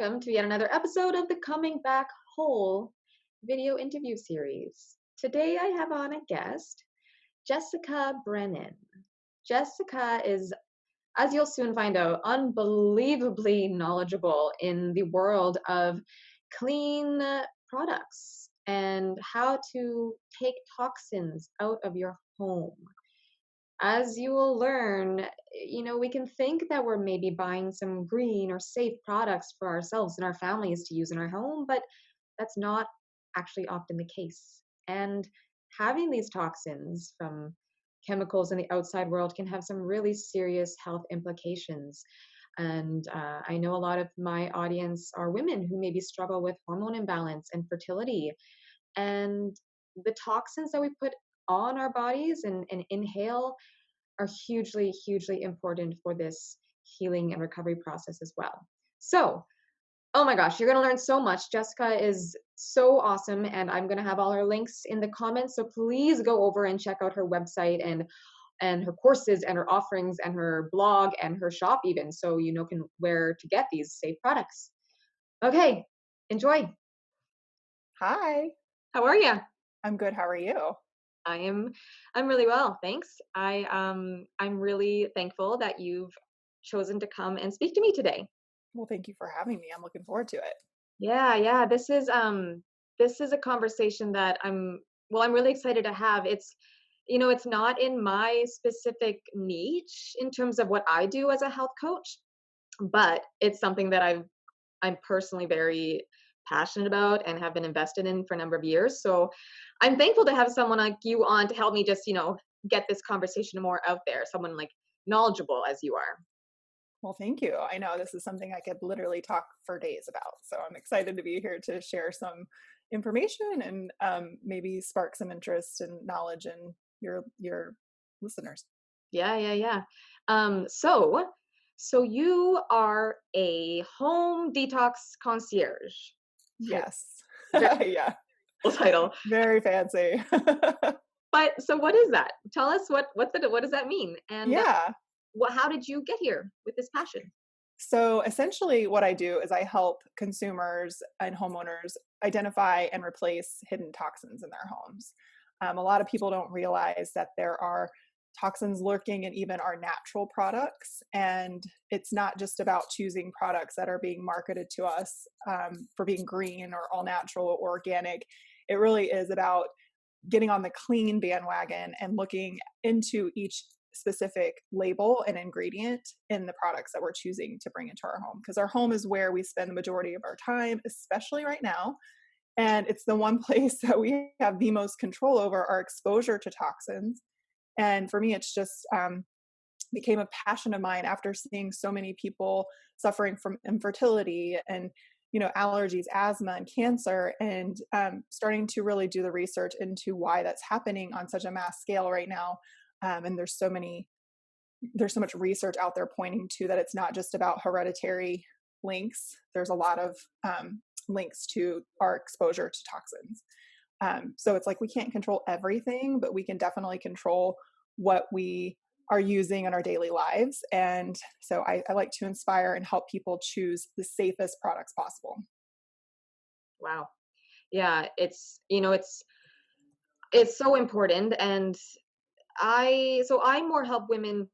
welcome to yet another episode of the Coming Back Whole video interview series. Today I have on a guest, Jessica Brennan. Jessica is, as you'll soon find out, unbelievably knowledgeable in the world of clean products and how to take toxins out of your home. As you will learn, we can think that we're maybe buying some green or safe products for ourselves and our families to use in our home, but that's not actually often the case. And having these toxins from chemicals in the outside world can have some really serious health implications. And I know a lot of my audience are women who maybe struggle with hormone imbalance and fertility. And the toxins that we put on our bodies and inhale are hugely, hugely important for this healing and recovery process as well. So, oh my gosh, you're going to learn so much. Jessica is so awesome, and I'm going to have all her links in the comments. So please go over and check out her website and her courses and her offerings and her blog and her shop even, so you know where to get these safe products. Okay, enjoy. Hi, How are you? I'm good. How are you? I'm really well, thanks. I'm really thankful that you've chosen to come and speak to me today. Well, thank you for having me. I'm looking forward to it. Yeah. This is a conversation that I'm really excited to have. It's not in my specific niche in terms of what I do as a health coach, but it's something that I'm personally very passionate about and have been invested in for a number of years. So I'm thankful to have someone like you on to help me just, get this conversation more out there, someone like knowledgeable as you are. Well, thank you. I know this is something I could literally talk for days about. So I'm excited to be here to share some information and maybe spark some interest and knowledge in your listeners. Yeah. So you are a home detox concierge. Title. Yes. Very Yeah. cool title. Very fancy. But so what is that? Tell us what does that mean? And Yeah. how did you get here with this passion? So essentially, what I do is I help consumers and homeowners identify and replace hidden toxins in their homes. A lot of people don't realize that there are toxins lurking in even our natural products. And it's not just about choosing products that are being marketed to us for being green or all natural or organic. It really is about getting on the clean bandwagon and looking into each specific label and ingredient in the products that we're choosing to bring into our home, because our home is where we spend the majority of our time, especially right now, and it's the one place that we have the most control over our exposure to toxins. And for me, it's just became a passion of mine after seeing so many people suffering from infertility and allergies, asthma, and cancer, and starting to really do the research into why that's happening on such a mass scale right now. And there's so much research out there pointing to that it's not just about hereditary links. There's a lot of links to our exposure to toxins. So it's like we can't control everything, but we can definitely control what we are using in our daily lives. And so I like to inspire and help people choose the safest products possible. Wow. Yeah, it's so important. And I more help women.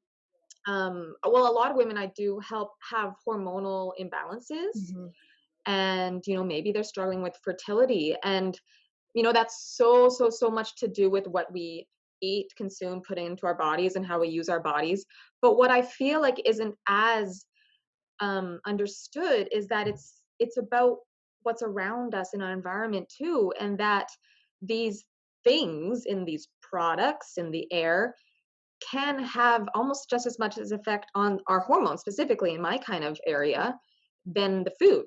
Well, a lot of women I do help have hormonal imbalances, Mm-hmm. and maybe they're struggling with fertility, and that's so much to do with what we eat, consume, put into our bodies, and how we use our bodies. But what I feel like isn't as understood is that it's about what's around us in our environment too, and that these things in these products in the air can have almost just as much as effect on our hormones, specifically in my kind of area, than the food.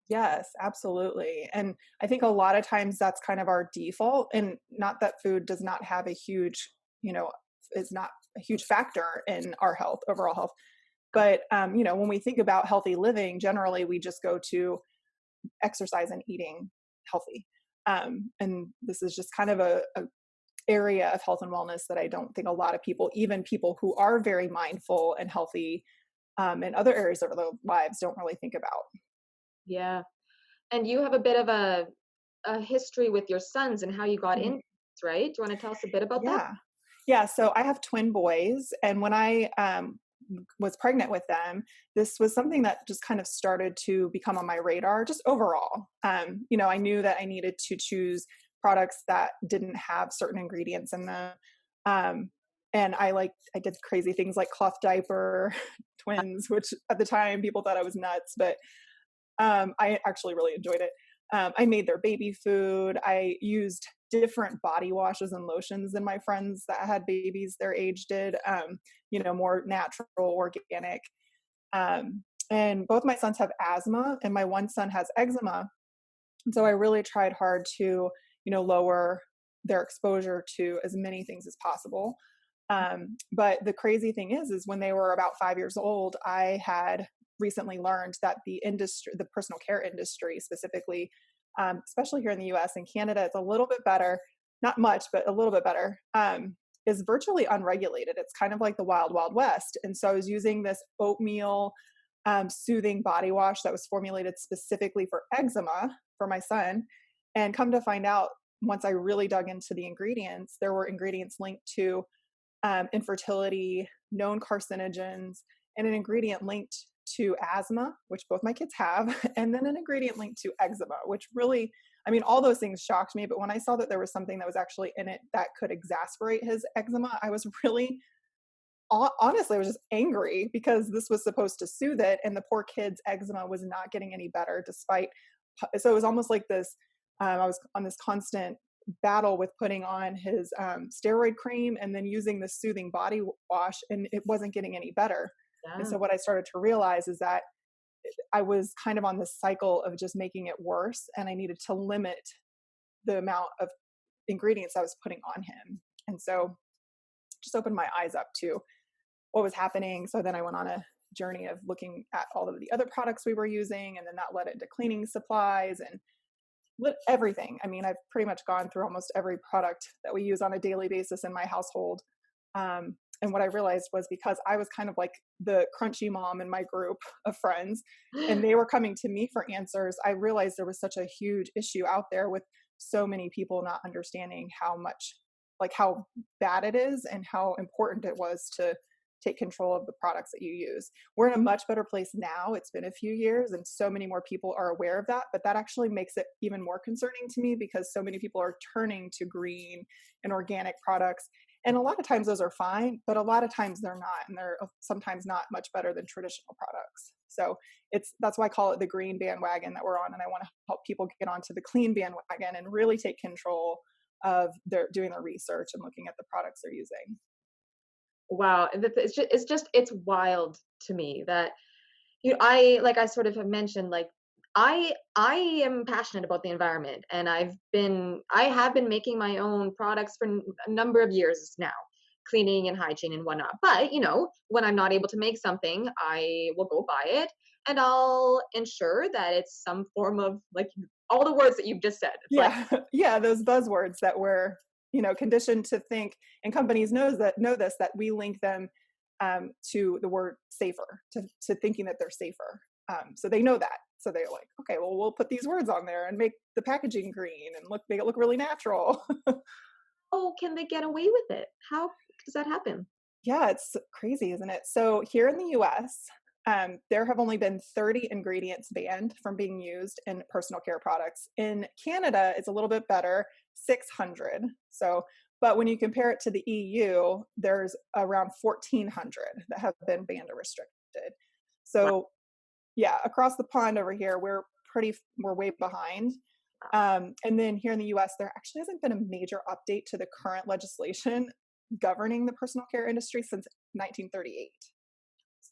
Yes, absolutely. And I think a lot of times that's kind of our default, and not that food does not have a huge, is not a huge factor in our health, overall health. But, when we think about healthy living, generally we just go to exercise and eating healthy. And this is just kind of a area of health and wellness that I don't think a lot of people, even people who are very mindful and healthy in other areas of their lives, don't really think about. Yeah. And you have a bit of a history with your sons and how you got Mhm. into this, right? Do you want to tell us a bit about that? Yeah. Yeah, so I have twin boys, and when I was pregnant with them, this was something that just kind of started to become on my radar, just overall. I knew that I needed to choose products that didn't have certain ingredients in them. Um, and I did crazy things like cloth diaper twins, which at the time people thought I was nuts, but I actually really enjoyed it. I made their baby food. I used different body washes and lotions than my friends that had babies their age did, more natural, organic. And both my sons have asthma, and my one son has eczema. And so I really tried hard to, lower their exposure to as many things as possible. But the crazy thing is when they were about 5 years old, I had recently learned that the industry, the personal care industry specifically, especially here in the US and Canada, it's a little bit better, not much, but a little bit better, is virtually unregulated. It's kind of like the wild, wild west. And so I was using this oatmeal soothing body wash that was formulated specifically for eczema for my son. And come to find out, once I really dug into the ingredients, there were ingredients linked to infertility, known carcinogens, and an ingredient linked to asthma, which both my kids have, and then an ingredient linked to eczema, which really, I mean, all those things shocked me. But when I saw that there was something that was actually in it that could exacerbate his eczema, I was really, honestly, I was just angry because this was supposed to soothe it, and the poor kid's eczema was not getting any better despite. So it was almost like this. I was on this constant battle with putting on his steroid cream and then using the soothing body wash, and it wasn't getting any better. And Yeah. so what I started to realize is that I was kind of on this cycle of just making it worse, and I needed to limit the amount of ingredients I was putting on him. And so just opened my eyes up to what was happening. So then I went on a journey of looking at all of the other products we were using, and then that led into cleaning supplies and everything. I mean, I've pretty much gone through almost every product that we use on a daily basis in my household. And what I realized was because I was kind of like the crunchy mom in my group of friends, and they were coming to me for answers, I realized there was such a huge issue out there with so many people not understanding how much, like how bad it is and how important it was to take control of the products that you use. We're in a much better place now. It's been a few years and so many more people are aware of that, but that actually makes it even more concerning to me because so many people are turning to green and organic products. And a lot of times those are fine, but a lot of times they're not, and they're sometimes not much better than traditional products. So that's why I call it the green bandwagon that we're on, and I want to help people get onto the clean bandwagon and really take control of their doing their research and looking at the products they're using. Wow. It's wild to me that I like I sort of have mentioned like I am passionate about the environment and I have been making my own products for a number of years now, cleaning and hygiene and whatnot. But when I'm not able to make something, I will go buy it and I'll ensure that it's some form of like all the words that you've just said. It's like, Yeah, yeah, those buzzwords that we're, conditioned to think, and companies know this, that we link them to the word safer, to thinking that they're safer. So they know that. So they're like, okay, well, we'll put these words on there and make the packaging green and make it look really natural. oh, can they get away with it? How does that happen? Yeah, it's crazy, isn't it? So here in the US, there have only been 30 ingredients banned from being used in personal care products. In Canada, it's a little bit better, 600. So, but when you compare it to the EU, there's around 1,400 that have been banned or restricted. Wow. So, yeah, across the pond over here, we're way behind. And then here in the US, there actually hasn't been a major update to the current legislation governing the personal care industry since 1938.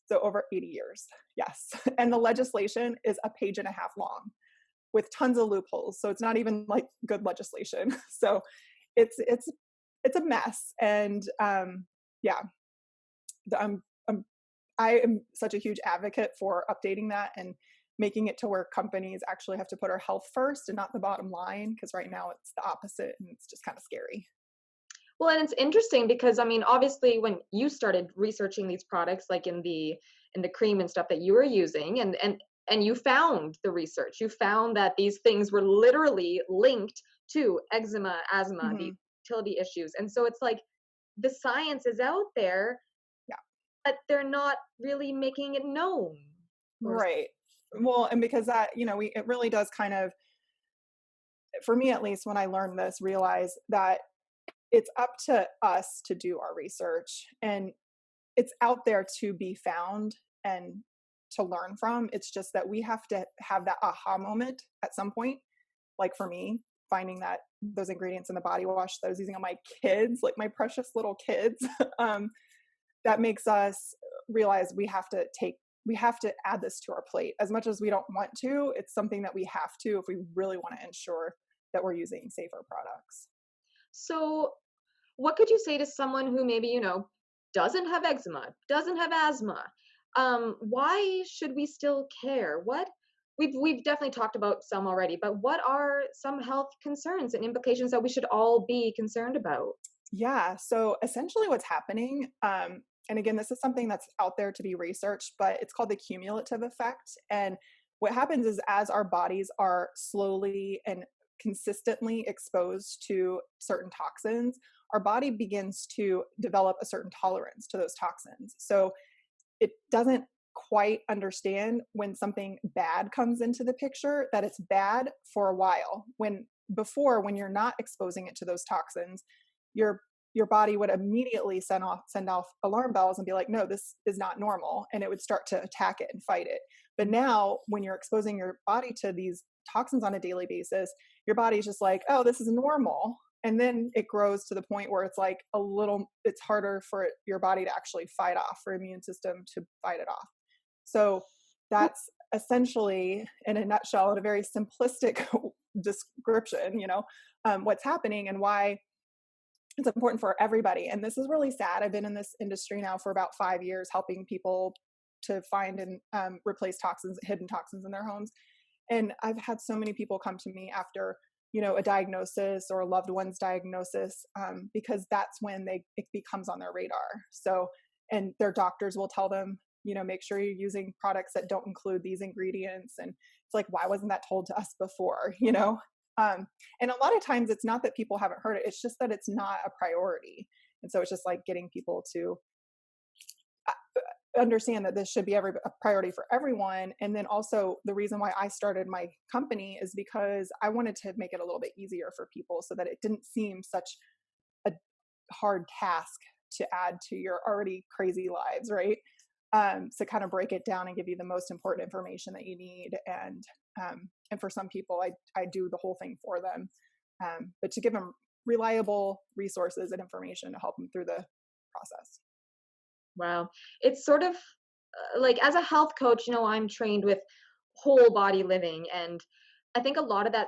So over 80 years. Yes. And the legislation is a page and a half long with tons of loopholes. So it's not even like good legislation. So it's a mess. And yeah, the, I am such a huge advocate for updating that and making it to where companies actually have to put our health first and not the bottom line, because right now it's the opposite and it's just kind of scary. Well, and it's interesting because I mean, obviously, when you started researching these products, like in the cream and stuff that you were using, and and you found the research. You found that these things were literally linked to eczema, asthma, Hmm. the fertility issues. And so it's like the science is out there, Yeah. but they're not really making it known. Or Right. Well, and because that, it really does kind of, for me at least, when I learned this, realize that it's up to us to do our research, and it's out there to be found and to learn from. It's just that we have to have that aha moment at some point. Like for me, finding that those ingredients in the body wash that I was using on my kids, like my precious little kids, that makes us realize we have to add this to our plate. As much as we don't want to, it's something that we have to if we really want to ensure that we're using safer products. so what could you say to someone who maybe, doesn't have eczema, doesn't have asthma? Why should we still care? We've definitely talked about some already, but what are some health concerns and implications that we should all be concerned about? Yeah. So essentially, what's happening, and again, this is something that's out there to be researched, but it's called the cumulative effect. And what happens is, as our bodies are slowly and consistently exposed to certain toxins, our body begins to develop a certain tolerance to those toxins. So it doesn't quite understand when something bad comes into the picture, that it's bad for a while. When you're not exposing it to those toxins, your your body would immediately send off alarm bells and be like, no, this is not normal, and it would start to attack it and fight it. But now when you're exposing your body to these toxins on a daily basis, your body's just like, oh, this is normal. And then it grows to the point where it's harder for your body to actually fight off, for immune system to fight it off. So that's essentially, in a nutshell, in a very simplistic description, what's happening and why it's important for everybody. And this is really sad. I've been in this industry now for about 5 years, helping people to find and replace hidden toxins in their homes. And I've had so many people come to me after, a diagnosis or a loved one's diagnosis, because that's when it becomes on their radar. So, and their doctors will tell them, make sure you're using products that don't include these ingredients. And it's like, why wasn't that told to us before? And a lot of times it's not that people haven't heard it, it's just that it's not a priority. And so it's just like getting people to understand that this should be a priority for everyone. And then also, the reason why I started my company is because I wanted to make it a little bit easier for people, so that it didn't seem such a hard task to add to your already crazy lives, right? So kind of break it down and give you the most important information that you need. And for some people, I do the whole thing for them, but to give them reliable resources and information to help them through the process. Wow. It's sort of like, as a health coach, I'm trained with whole body living. And I think a lot of that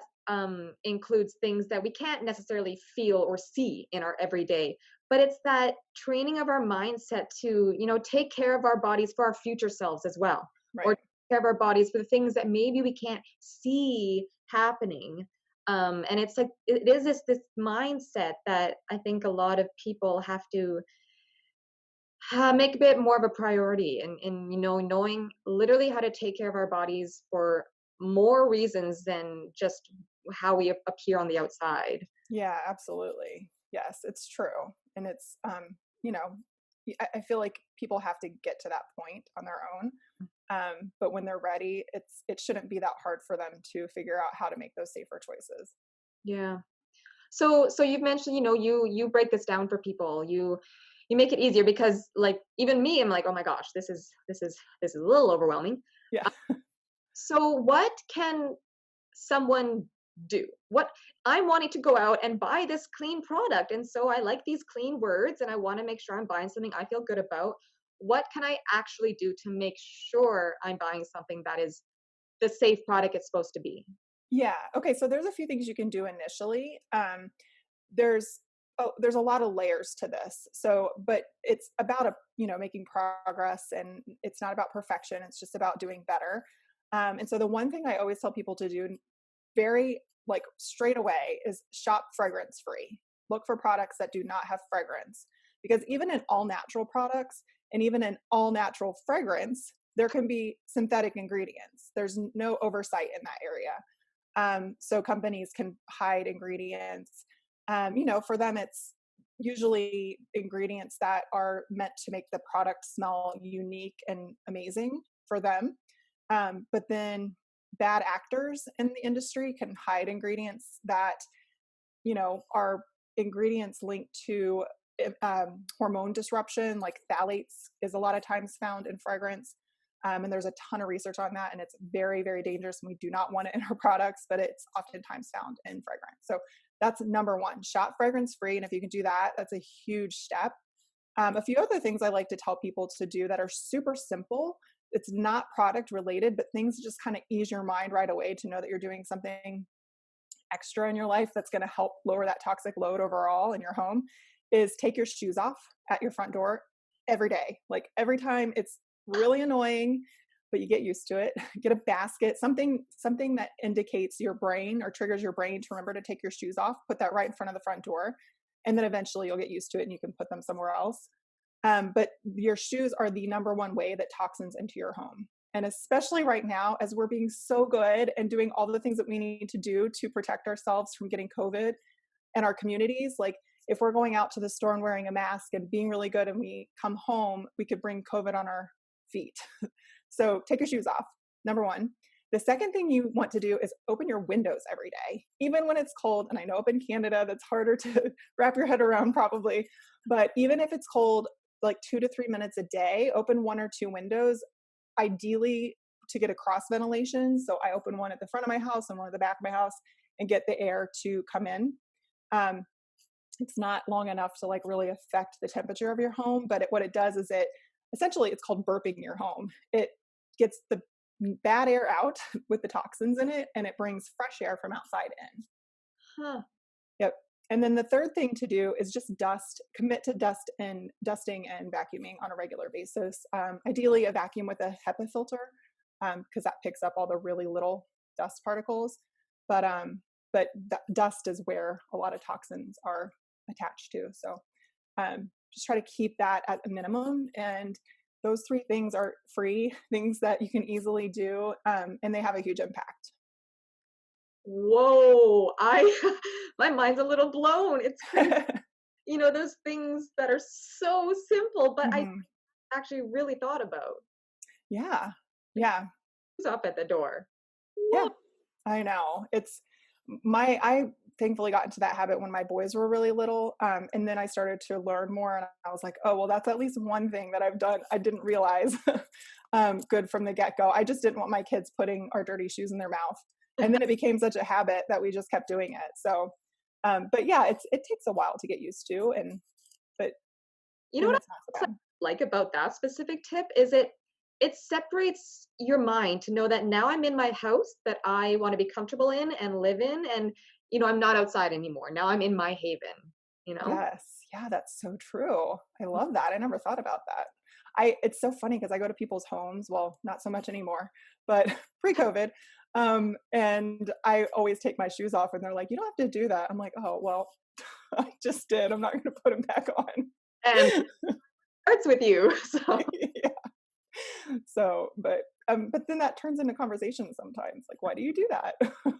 includes things that we can't necessarily feel or see in our everyday. But it's that training of our mindset to, take care of our bodies for our future selves as well, or Right. take care of our bodies for the things that maybe we can't see happening. And it's like it is this mindset that I think a lot of people have to make a bit more of a priority, and knowing literally how to take care of our bodies for more reasons than just how we appear on the outside. Yeah, absolutely. Yes, it's true. And it's, you know, I feel like people have to get to that point on their own. But when they're ready, it shouldn't be that hard for them to figure out how to make those safer choices. Yeah. So you've mentioned, you break this down for people. You make it easier, because like even me, I'm like, oh my gosh, this is a little overwhelming. Yeah. Uh, So what can someone do? What I'm wanting to go out and buy this clean product, and so I like these clean words, and I want to make sure I'm buying something I feel good about. What can I actually do to make sure I'm buying something that is the safe product it's supposed to be? Yeah. Okay. So there's a few things you can do initially. There's there's a lot of layers to this. So, but it's about making progress, and it's not about perfection. It's just about doing better. And so the one thing I always tell people to do, very like straight away, is shop fragrance free. Look for products that do not have fragrance, because even in all natural products and even in all natural fragrance, there can be synthetic ingredients. There's no oversight in that area. So companies can hide ingredients. For them, it's usually ingredients that are meant to make the product smell unique and amazing for them. But then bad actors in the industry can hide ingredients that, are ingredients linked to hormone disruption, like phthalates is a lot of times found in fragrance. And there's a ton of research on that, and it's very, very dangerous. And we do not want it in our products, but it's oftentimes found in fragrance. So that's number one, shop fragrance free. And if you can do that, that's a huge step. A few other things I like to tell people to do that are super simple. It's not product related, but things just kind of ease your mind right away to know that you're doing something extra in your life that's going to help lower that toxic load overall in your home, is take your shoes off at your front door every day. Like every time, it's really annoying, but you get used to it. Get a basket, something that indicates your brain or triggers your brain to remember to take your shoes off, put that right in front of the front door. And then eventually you'll get used to it and you can put them somewhere else. But your shoes are the number one way that toxins into your home. And especially right now, as we're being so good and doing all the things that we need to do to protect ourselves from getting COVID and our communities, like if we're going out to the store and wearing a mask and being really good and we come home, we could bring COVID on our feet. So take your shoes off, number one. The second thing you want to do is open your windows every day, even when it's cold. And I know up in Canada, that's harder to wrap your head around probably, but even if it's cold, like 2 to 3 minutes a day, open 1 or 2 windows, ideally to get a cross ventilation. So I open one at the front of my house and one at the back of my house and get the air to come in. It's not long enough to like really affect the temperature of your home, but what it does is it's called burping your home. It gets the bad air out with the toxins in it, and it brings fresh air from outside in. Huh. Yep. And then the third thing to do is just commit to dusting and vacuuming on a regular basis. Ideally a vacuum with a HEPA filter, because that picks up all the really little dust particles. But dust is where a lot of toxins are attached to. So just try to keep that at a minimum. And those 3 things are free things that you can easily do, and they have a huge impact. Whoa, my mind's a little blown. It's crazy. Those things that are so simple, but I Mhm. actually really thought about. Yeah. Yeah. Who's up at the door? Yeah. Whoa. I know. I thankfully got into that habit when my boys were really little. And then I started to learn more, and I was like, oh, well, that's at least one thing that I've done. I didn't realize good from the get-go. I just didn't want my kids putting our dirty shoes in their mouth. And then it became such a habit that we just kept doing it. So, but yeah, it takes a while to get used to, but You know then what it's not so I bad. like about that specific tip is it separates your mind to know that now I'm in my house that I want to be comfortable in and live in, and I'm not outside anymore. Now I'm in my haven, you know? Yes. Yeah, that's so true. I love that. I never thought about that. It's so funny because I go to people's homes, well, not so much anymore, but pre-COVID. And I always take my shoes off and they're like, you don't have to do that. I'm like, oh, well, I just did. I'm not going to put them back And on. starts with you. So Yeah. But then that turns into conversation sometimes. Like, why do you do that?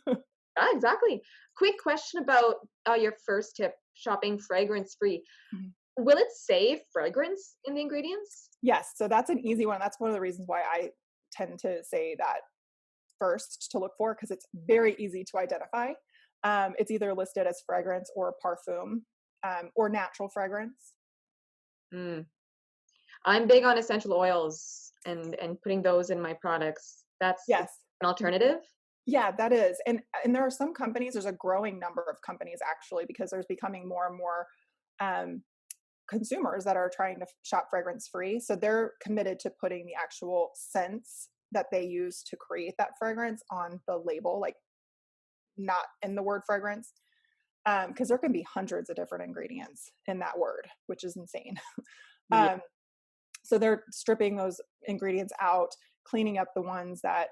yeah, exactly. Quick question about your first tip, shopping fragrance free. Mhm. Will it say fragrance in the ingredients? Yes. So that's an easy one. That's one of the reasons why I tend to say that first to look for, because it's very easy to identify. It's either listed as fragrance or parfum, or natural fragrance. Mm. I'm big on essential oils and putting those in my products. That's Yes. an alternative. Yeah, that is. And there are some companies, there's a growing number of companies actually, because there's becoming more and more um, consumers that are trying to shop fragrance free. So they're committed to putting the actual scents that they use to create that fragrance on the label, like not in the word fragrance. Because there can be hundreds of different ingredients in that word, which is insane. Yeah. um, so they're stripping those ingredients out, cleaning up the ones that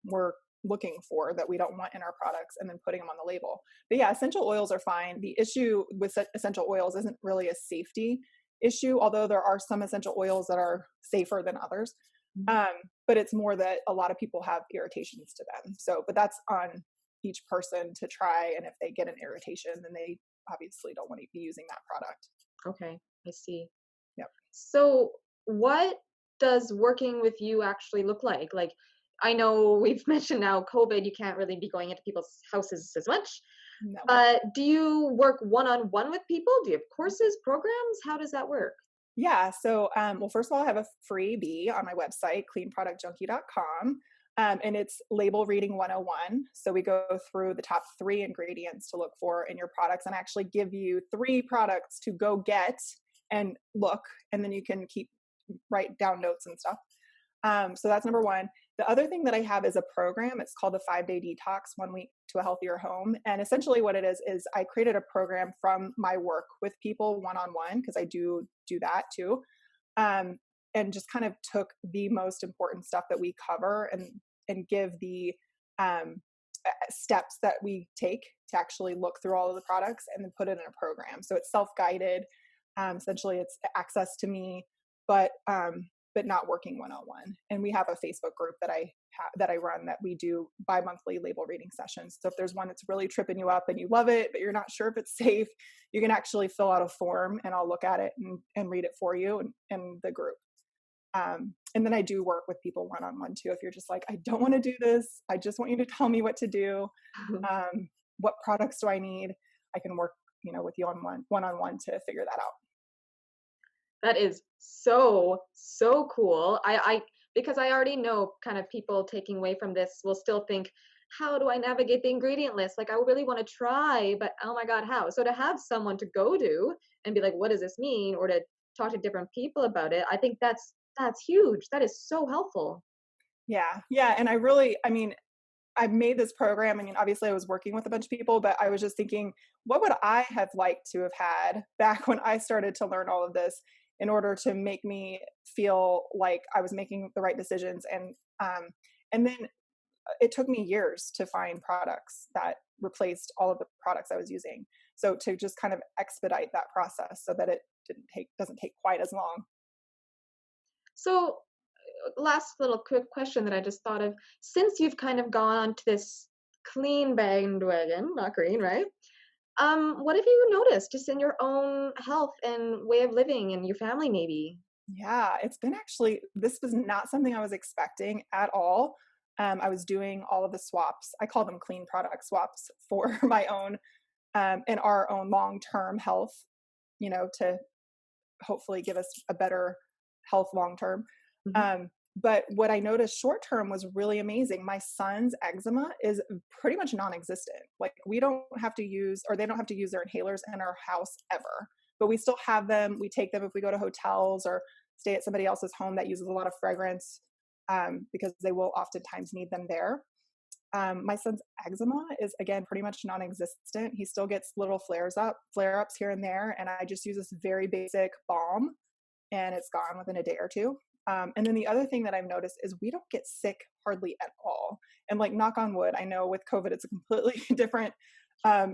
we're looking for that we don't want in our products, and then putting them on the label. But yeah, essential oils are fine. The issue with essential oils isn't really a safety issue, although there are some essential oils that are safer than others. Mhm. Um, but it's more that a lot of people have irritations to them. So, but that's on each person to try. And if they get an irritation, then they obviously don't want to be using that product. Okay, I see. Yep. So, what does working with you actually look like? Like, I know we've mentioned now COVID, you can't really be going into people's houses as much, No. but do you work one on one with people? Do you have courses, programs? How does that work? Yeah. So, well, first of all, I have a freebie on my website, cleanproductjunkie.com. And it's label reading 101. So we go through the top 3 ingredients to look for in your products and actually give you 3 products to go get and look. And then you can write down notes and stuff. So that's number one. The other thing that I have is a program. It's called the 5-Day Detox, 1 week to a healthier home. And essentially what it is I created a program from my work with people one-on-one, because I do that too. Um, and just kind of took the most important stuff that we cover and give the um, steps that we take to actually look through all of the products and then put it in a program. So it's self-guided. Essentially it's access to me, but not working one-on-one. And we have a Facebook group that I run, that we do bi-monthly label reading sessions. So if there's one that's really tripping you up and you love it, but you're not sure if it's safe, you can actually fill out a form and I'll look at it and read it for you and the group. And then I do work with people one-on-one too. If you're just like, I don't want to do this, I just want you to tell me what to do. What products do I need? I can work, with you on one-on-one to figure that out. That is so, so cool. Because I already know kind of people taking away from this will still think, how do I navigate the ingredient list? Like, I really want to try, but oh my God, how? So to have someone to go to and be like, what does this mean? Or to talk to different people about it, I think that's huge. That is so helpful. Yeah. Yeah. And I made this program. I mean, obviously I was working with a bunch of people, but I was just thinking, what would I have liked to have had back when I started to learn all of this in order to make me feel like I was making the right decisions. And then it took me years to find products that replaced all of the products I was using. So to just kind of expedite that process so that it doesn't take quite as long. So last little quick question that I just thought of. Since you've kind of gone on to this clean bandwagon, not green, right? What have you noticed just in your own health and way of living and your family maybe? Yeah, it's been actually, this was not something I was expecting at all. I was doing all of the swaps. I call them clean product swaps for my own and our own long term health, to hopefully give us a better health long term. Mhm. But what I noticed short term was really amazing. My son's eczema is pretty much non existent. Like, we don't have to use, or they don't have to use their inhalers in our house ever. But we still have them. We take them if we go to hotels or stay at somebody else's home that uses a lot of fragrance, because they will oftentimes need them there. My son's eczema is, again, pretty much non-existent. He still gets little flare-ups here and there, and I just use this very basic balm, and it's gone within a day or two. And then the other thing that I've noticed is we don't get sick hardly at all. And like, knock on wood, I know with COVID it's a completely different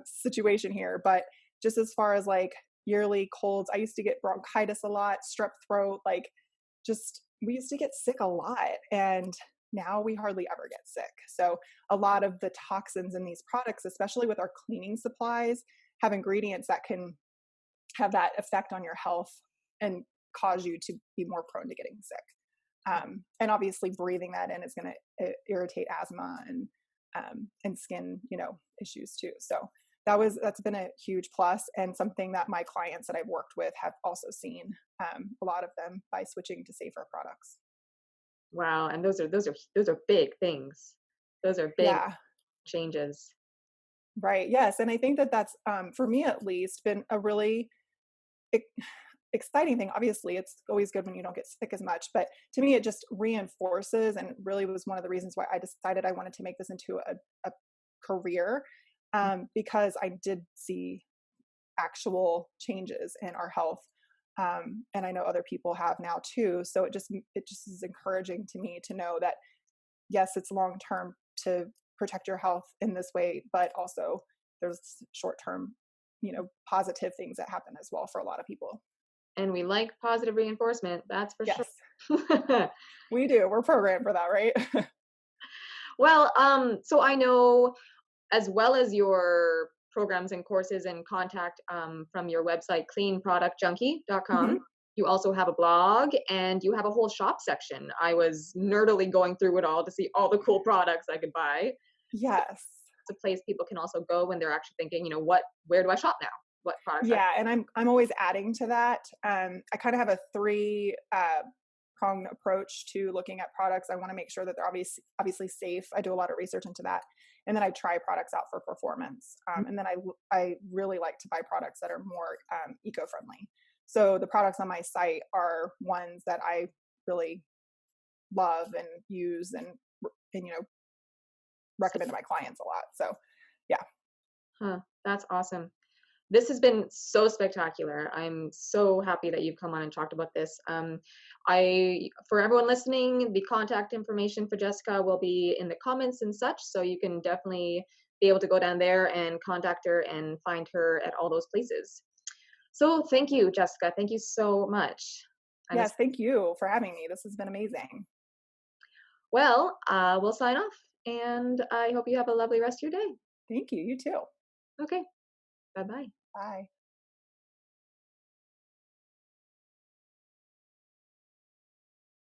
situation here, but just as far as like yearly colds, I used to get bronchitis a lot, strep throat, like, just we used to get sick a lot, and now we hardly ever get sick. So a lot of the toxins in these products, especially with our cleaning supplies, have ingredients that can have that effect on your health and cause you to be more prone to getting sick. And obviously breathing that in is going to irritate asthma and skin, issues too. So that's been a huge plus, and something that my clients that I've worked with have also seen, a lot of them, by switching to safer products. Wow, and those are big things. Those are big Yeah, changes. right. Yes, and I think that that's, for me at least, been a really ex- exciting thing. Obviously, it's always good when you don't get sick as much, but to me, it just reinforces, and really was one of the reasons why I decided I wanted to make this into a career, because I did see actual changes in our health. And I know other people have now too. So it just is encouraging to me to know that, yes, it's long term to protect your health in this way, but also there's short term, positive things that happen as well for a lot of people. And we like positive reinforcement, that's for Yes, sure. we do. We're programmed for that, right? Well, so I know as well as your programs and courses and contact from your website, cleanproductjunkie.com. Mhm. You also have a blog and you have a whole shop section. I was nerdily going through it all to see all the cool products I could buy. So Yes. it's a place people can also go when they're actually thinking, where do I shop now? What products? Yeah, and I'm always adding to that. I kind of have a three pronged approach to looking at products. I want to make sure that they're obviously safe. I do a lot of research into that, and then I try products out for performance. And then I really like to buy products that are more eco friendly. So the products on my site are ones that I really love and use and recommend to my clients a lot. So yeah. Huh, that's awesome. This has been so spectacular. I'm so happy that you've come on and talked about this. For everyone listening, the contact information for Jessica will be in the comments and such, so you can definitely be able to go down there and contact her and find her at all those places. So thank you, Jessica. Thank you so much. I'm Yes, thank you for having me. This has been amazing. we'll sign off, and I hope you have a lovely rest of your day. Thank you. You too. Okay, bye bye. Bye.